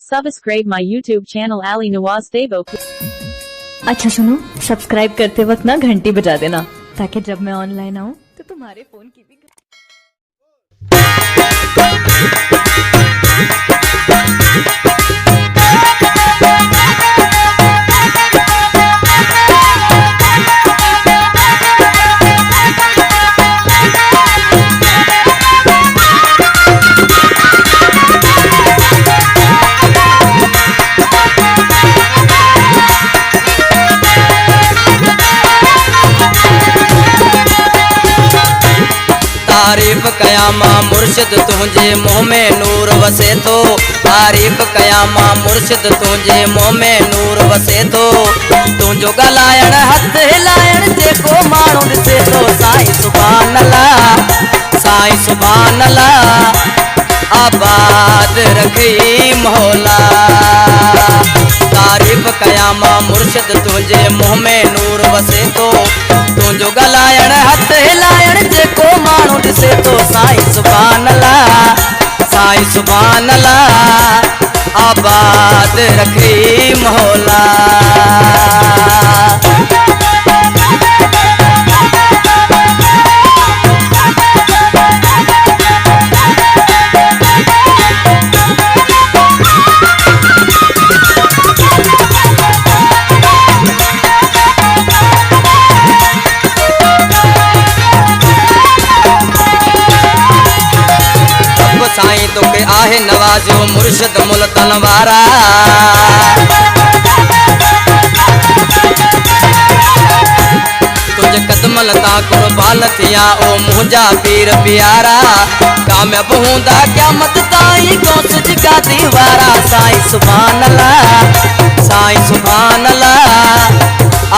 Subscribe my YouTube channel Ali Nawaz Debo. अच्छा सुनो, subscribe करते वक्त ना घंटी बजा देना ताकि जब मैं ऑनलाइन आऊँ तो तुम्हारे फोन की भी तारीफ कयामा मुर्शिद तुझे मुँह में नूर वसे तो। तारीफ कयामा मुर्शिद तुझे मुँह में नूर वसे तो। तुझो गलायण हथ हिलायण जेको माण्हू ॾिसे तो। साईं सुभान अल्लाह, साईं सुभान अल्लाह, आबाद रखी मौला। तारीफ कयामा मुर्शिद तुझे मुँह में नूर वसे तो। तुझो गलायण हथ हिलायण जेको माण्हू ॾिसे तो। साईं सुभान अल्लाह, साईं सुभान अल्लाह, आबाद रखी मौला। साईं तोखे आहे नवाज़ो मुर्शिद मुल्तन वारा। तुझे कदमन ता कुर्बान थिया ओ मुंहिंजा पीर प्यारा। कामयाब हूंदा क़यामत ताईं गौस जिगा दीवारा। साईं सुभान अल्लाह, साईं सुभान अल्लाह,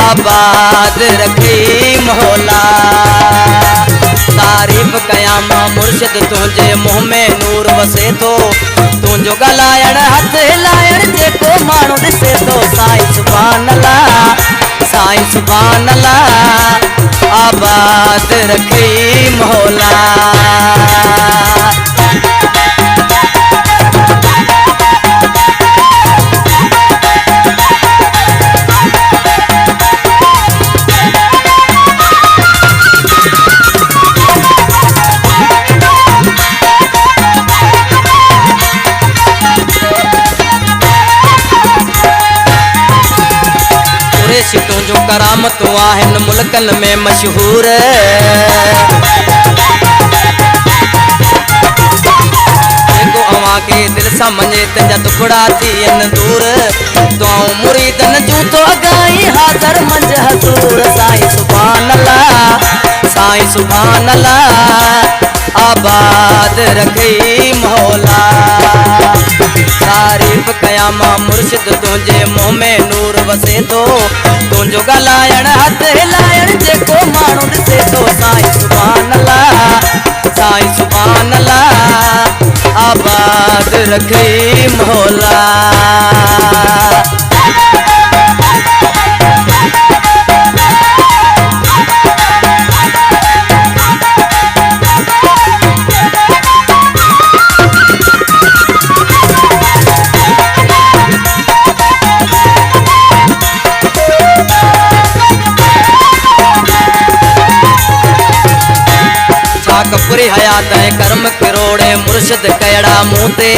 आबाद रखी मौला। तारीफ कयामा मुर्शिद तुझे मुँह में नूर वसे तो। तुझो गलायण हथ हिलायण जेको माण्हू ॾिसे तो। साईं सुभान अल्लाह, साईं सुभान अल्लाह, आबाद रखी मौला। तुझो करामतूं आहिनि मुल्कनि में मशहूर। जेको अवां खे दिलि सां मञे तुंहिंजा टुकड़ा थियनि दूर। दुआऊं मुरीदनि जूं तो अगाई हाज़र मंझ हज़ूर। साईं सुभान अल्लाह, साईं सुभान अल्लाह, आबाद रखी मौला। तारीफ कयामा मुर्शिद तुझे मुँह में नूर वसे तो। तुझो गलायण हथ हिलायण जेको माण्हू ॾिसे तो। साईं सुभान अल्लाह, साईं सुभान अल्लाह, आबाद रखी मौला। कपूरी हयात है कर्म किरोड़े मुर्शिद कयड़ा मुँह ते।